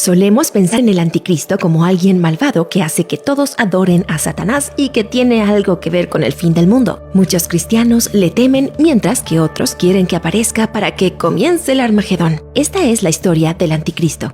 Solemos pensar en el anticristo como alguien malvado que hace que todos adoren a Satanás y que tiene algo que ver con el fin del mundo. Muchos cristianos le temen, mientras que otros quieren que aparezca para que comience el Armagedón. Esta es la historia del anticristo.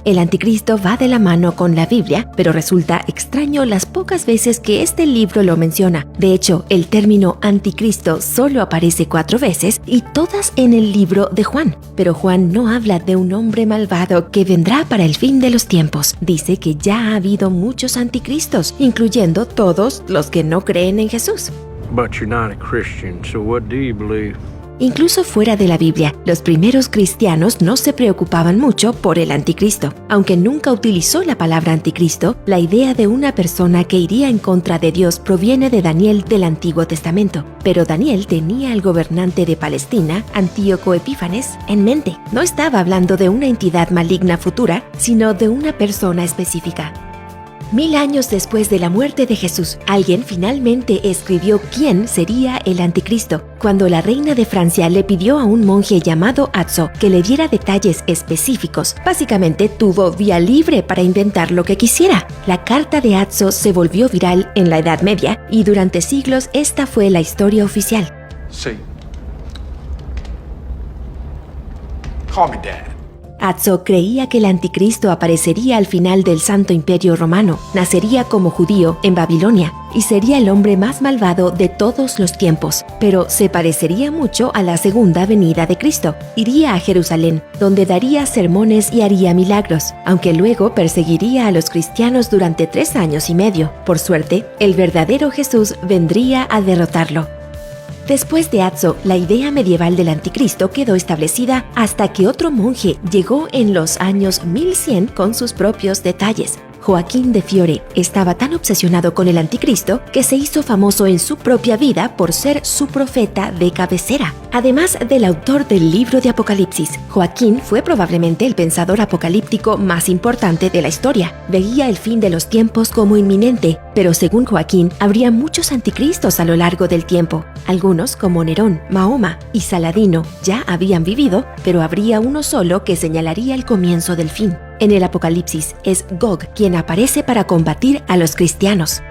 El anticristo va de la mano con la Biblia, pero resulta extraño las pocas veces que este libro lo menciona. De hecho, el término anticristo solo aparece 4 veces y todas en el libro de Juan. Pero Juan no habla de un hombre malvado que vendrá para el fin de los tiempos. Dice que ya ha habido muchos anticristos, incluyendo todos los que no creen en Jesús. But you're not a Christian, so what do you believe? Incluso fuera de la Biblia, los primeros cristianos no se preocupaban mucho por el anticristo. Aunque nunca utilizó la palabra anticristo, la idea de una persona que iría en contra de Dios proviene de Daniel del Antiguo Testamento. Pero Daniel tenía al gobernante de Palestina, Antíoco Epífanes, en mente. No estaba hablando de una entidad maligna futura, sino de una persona específica. 1000 años después de la muerte de Jesús, alguien finalmente escribió quién sería el anticristo. Cuando la reina de Francia le pidió a un monje llamado Azzo que le diera detalles específicos, básicamente tuvo vía libre para inventar lo que quisiera. La carta de Azzo se volvió viral en la Edad Media y durante siglos esta fue la historia oficial. Sí. Call me Dad. Azzo creía que el anticristo aparecería al final del Santo Imperio Romano, nacería como judío en Babilonia y sería el hombre más malvado de todos los tiempos, pero se parecería mucho a la segunda venida de Cristo. Iría a Jerusalén, donde daría sermones y haría milagros, aunque luego perseguiría a los cristianos durante 3 años y medio. Por suerte, el verdadero Jesús vendría a derrotarlo. Después de Azzo, la idea medieval del anticristo quedó establecida hasta que otro monje llegó en los años 1100 con sus propios detalles. Joaquín de Fiore estaba tan obsesionado con el anticristo que se hizo famoso en su propia vida por ser su profeta de cabecera. Además del autor del libro de Apocalipsis, Joaquín fue probablemente el pensador apocalíptico más importante de la historia. Veía el fin de los tiempos como inminente, pero según Joaquín, habría muchos anticristos a lo largo del tiempo. Algunos, como Nerón, Mahoma y Saladino, ya habían vivido, pero habría uno solo que señalaría el comienzo del fin. En el Apocalipsis es Gog quien aparece para combatir a los cristianos.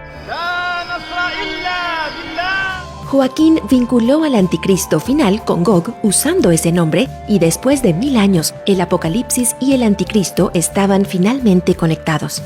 Joaquín vinculó al anticristo final con Gog usando ese nombre y después de 1000 años, el Apocalipsis y el anticristo estaban finalmente conectados.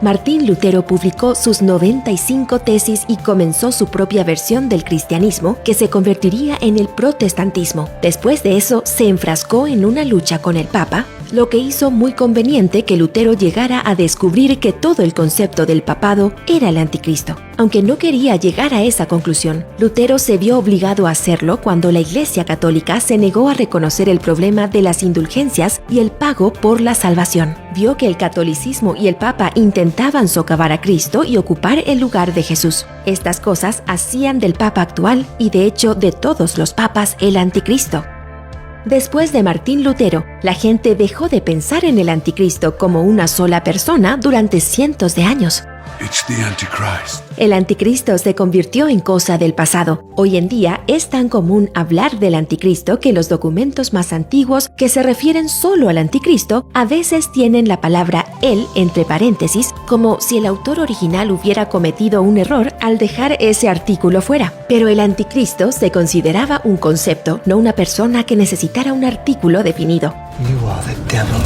Martín Lutero publicó sus 95 tesis y comenzó su propia versión del cristianismo que se convertiría en el protestantismo. Después de eso, se enfrascó en una lucha con el Papa, lo que hizo muy conveniente que Lutero llegara a descubrir que todo el concepto del papado era el anticristo. Aunque no quería llegar a esa conclusión, Lutero se vio obligado a hacerlo cuando la Iglesia Católica se negó a reconocer el problema de las indulgencias y el pago por la salvación. Vio que el catolicismo y el Papa intentaban socavar a Cristo y ocupar el lugar de Jesús. Estas cosas hacían del Papa actual y de hecho de todos los papas el anticristo. Después de Martín Lutero, la gente dejó de pensar en el anticristo como una sola persona durante cientos de años. El anticristo se convirtió en cosa del pasado. Hoy en día es tan común hablar del anticristo que los documentos más antiguos que se refieren solo al anticristo a veces tienen la palabra él entre paréntesis, como si el autor original hubiera cometido un error al dejar ese artículo fuera. Pero el anticristo se consideraba un concepto, no una persona que necesitara un artículo definido. You are the devil.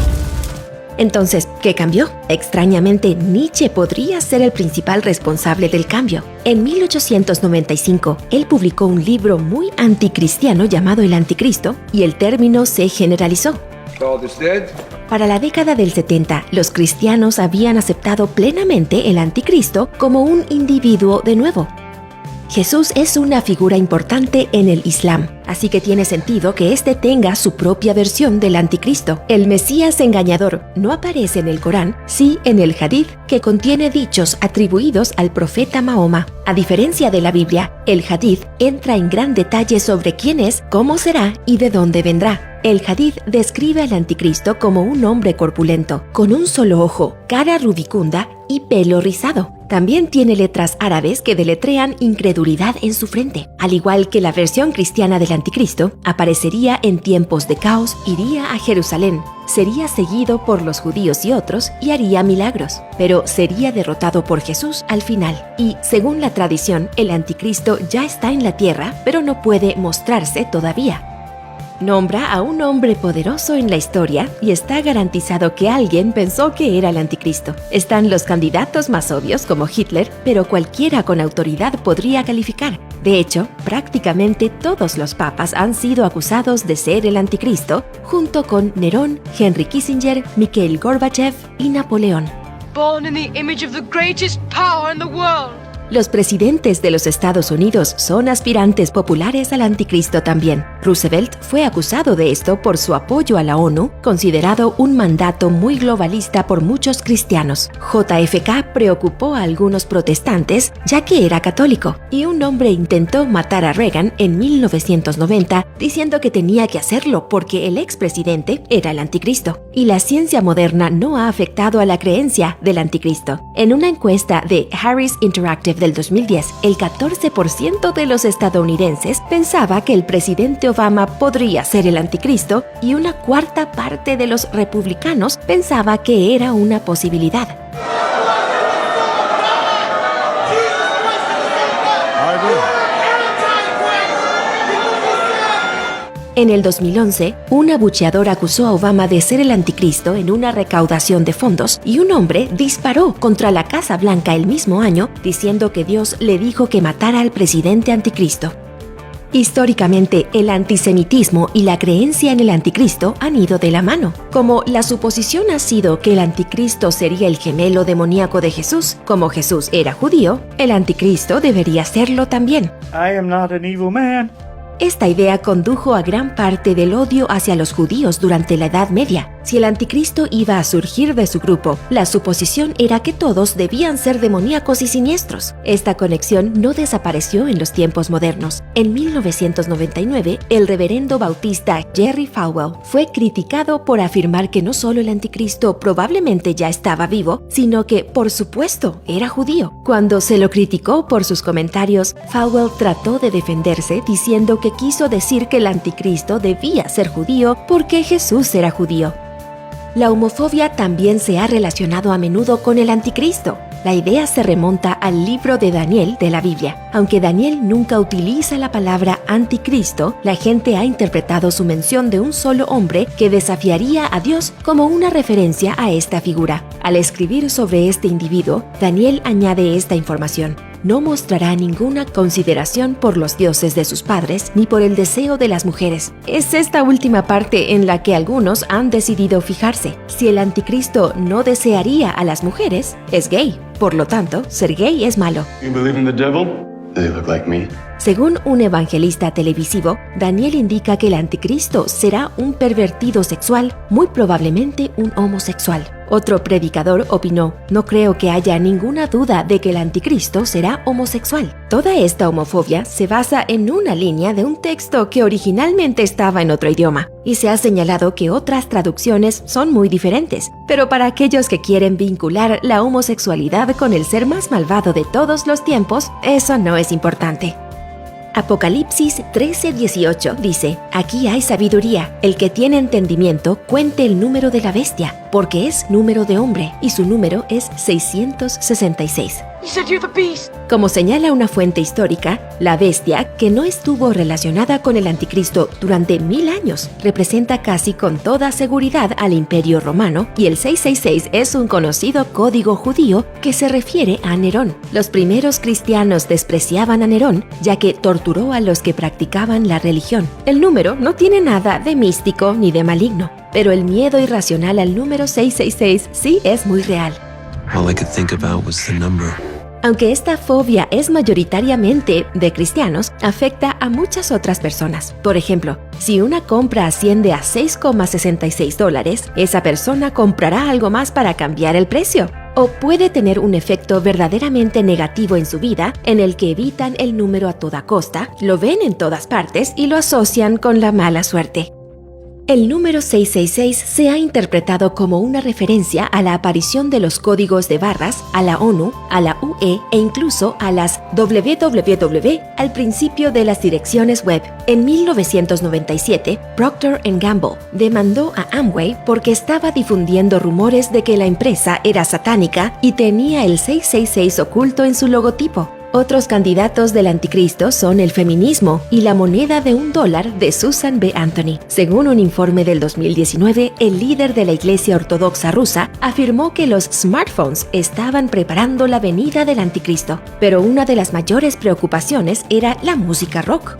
Entonces, ¿qué cambió? Extrañamente, Nietzsche podría ser el principal responsable del cambio. En 1895, él publicó un libro muy anticristiano llamado El Anticristo y el término se generalizó. Para la década del 70, los cristianos habían aceptado plenamente el anticristo como un individuo de nuevo. Jesús es una figura importante en el Islam, así que tiene sentido que éste tenga su propia versión del anticristo. El Mesías engañador no aparece en el Corán, sí en el Hadith, que contiene dichos atribuidos al profeta Mahoma. A diferencia de la Biblia, el Hadith entra en gran detalle sobre quién es, cómo será y de dónde vendrá. El Hadith describe al anticristo como un hombre corpulento, con un solo ojo, cara rubicunda y pelo rizado. También tiene letras árabes que deletrean incredulidad en su frente. Al igual que la versión cristiana del anticristo aparecería en tiempos de caos, iría a Jerusalén, sería seguido por los judíos y otros y haría milagros, pero sería derrotado por Jesús al final. Y, según la tradición, el anticristo ya está en la tierra, pero no puede mostrarse todavía. Nombra a un hombre poderoso en la historia y está garantizado que alguien pensó que era el anticristo. Están los candidatos más obvios como Hitler, pero cualquiera con autoridad podría calificar. De hecho, prácticamente todos los papas han sido acusados de ser el anticristo, junto con Nerón, Henry Kissinger, Mikhail Gorbachev y Napoleón. Born in the image of the greatest power in the world. Los presidentes de los Estados Unidos son aspirantes populares al anticristo también. Roosevelt fue acusado de esto por su apoyo a la ONU, considerado un mandato muy globalista por muchos cristianos. JFK preocupó a algunos protestantes, ya que era católico, y un hombre intentó matar a Reagan en 1990, diciendo que tenía que hacerlo porque el expresidente era el anticristo. Y la ciencia moderna no ha afectado a la creencia del anticristo. En una encuesta de Harris Interactive del 2010, el 14% de los estadounidenses pensaba que el presidente Obama podría ser el anticristo y una cuarta parte de los republicanos pensaba que era una posibilidad. En el 2011, un abucheador acusó a Obama de ser el anticristo en una recaudación de fondos y un hombre disparó contra la Casa Blanca el mismo año diciendo que Dios le dijo que matara al presidente anticristo. Históricamente, el antisemitismo y la creencia en el anticristo han ido de la mano. Como la suposición ha sido que el anticristo sería el gemelo demoníaco de Jesús, como Jesús era judío, el anticristo debería serlo también. I am not an evil man. Esta idea condujo a gran parte del odio hacia los judíos durante la Edad Media. Si el anticristo iba a surgir de su grupo, la suposición era que todos debían ser demoníacos y siniestros. Esta conexión no desapareció en los tiempos modernos. En 1999, el reverendo bautista Jerry Falwell fue criticado por afirmar que no solo el anticristo probablemente ya estaba vivo, sino que, por supuesto, era judío. Cuando se lo criticó por sus comentarios, Falwell trató de defenderse diciendo que quiso decir que el anticristo debía ser judío porque Jesús era judío. La homofobia también se ha relacionado a menudo con el anticristo. La idea se remonta al libro de Daniel de la Biblia. Aunque Daniel nunca utiliza la palabra anticristo, la gente ha interpretado su mención de un solo hombre que desafiaría a Dios como una referencia a esta figura. Al escribir sobre este individuo, Daniel añade esta información. No mostrará ninguna consideración por los dioses de sus padres ni por el deseo de las mujeres. Es esta última parte en la que algunos han decidido fijarse. Si el anticristo no desearía a las mujeres, es gay. Por lo tanto, ser gay es malo. You believe in the devil? They look like me. Según un evangelista televisivo, Daniel indica que el anticristo será un pervertido sexual, muy probablemente un homosexual. Otro predicador opinó, no creo que haya ninguna duda de que el anticristo será homosexual. Toda esta homofobia se basa en una línea de un texto que originalmente estaba en otro idioma, y se ha señalado que otras traducciones son muy diferentes. Pero para aquellos que quieren vincular la homosexualidad con el ser más malvado de todos los tiempos, eso no es importante. Apocalipsis 13:18 dice, aquí hay sabiduría, el que tiene entendimiento cuente el número de la bestia, porque es número de hombre, y su número es 666. You said you're the beast. Como señala una fuente histórica, la bestia, que no estuvo relacionada con el anticristo durante 1000 años, representa casi con toda seguridad al Imperio Romano, y el 666 es un conocido código judío que se refiere a Nerón. Los primeros cristianos despreciaban a Nerón, ya que torturó a los que practicaban la religión. El número no tiene nada de místico ni de maligno, pero el miedo irracional al número 666 sí es muy real. All I could think about was the number. Aunque esta fobia es mayoritariamente de cristianos, afecta a muchas otras personas. Por ejemplo, si una compra asciende a $6,66, esa persona comprará algo más para cambiar el precio. O puede tener un efecto verdaderamente negativo en su vida, en el que evitan el número a toda costa, lo ven en todas partes y lo asocian con la mala suerte. El número 666 se ha interpretado como una referencia a la aparición de los códigos de barras, a la ONU, a la UE e incluso a las www al principio de las direcciones web. En 1997, Procter & Gamble demandó a Amway porque estaba difundiendo rumores de que la empresa era satánica y tenía el 666 oculto en su logotipo. Otros candidatos del anticristo son el feminismo y la moneda de $1 de Susan B. Anthony. Según un informe del 2019, el líder de la Iglesia Ortodoxa rusa afirmó que los smartphones estaban preparando la venida del anticristo, pero una de las mayores preocupaciones era la música rock.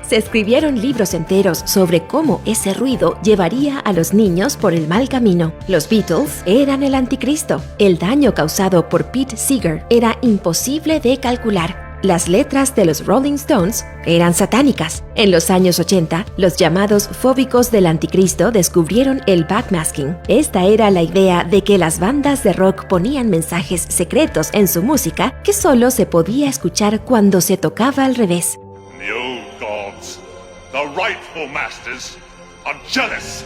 Se escribieron libros enteros sobre cómo ese ruido llevaría a los niños por el mal camino. Los Beatles eran el anticristo. El daño causado por Pete Seeger era imposible de calcular. Las letras de los Rolling Stones eran satánicas. En los años 80, los llamados fóbicos del anticristo descubrieron el backmasking. Esta era la idea de que las bandas de rock ponían mensajes secretos en su música que solo se podía escuchar cuando se tocaba al revés. The old gods, the rightful masters, are jealous,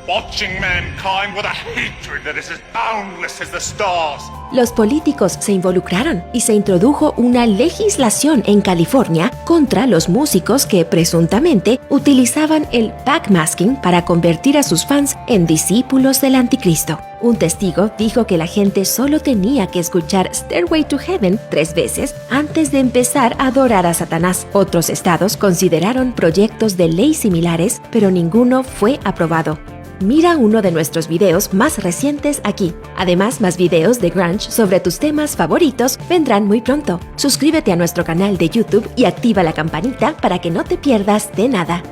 watching mankind with a hatred that is as boundless as the stars. Los políticos se involucraron y se introdujo una legislación en California contra los músicos que presuntamente utilizaban el backmasking para convertir a sus fans en discípulos del anticristo. Un testigo dijo que la gente solo tenía que escuchar Stairway to Heaven 3 veces antes de empezar a adorar a Satanás. Otros estados consideraron proyectos de ley similares, pero ninguno fue aprobado. Mira uno de nuestros videos más recientes aquí. Además, más videos de grunge sobre tus temas favoritos vendrán muy pronto. Suscríbete a nuestro canal de YouTube y activa la campanita para que no te pierdas de nada.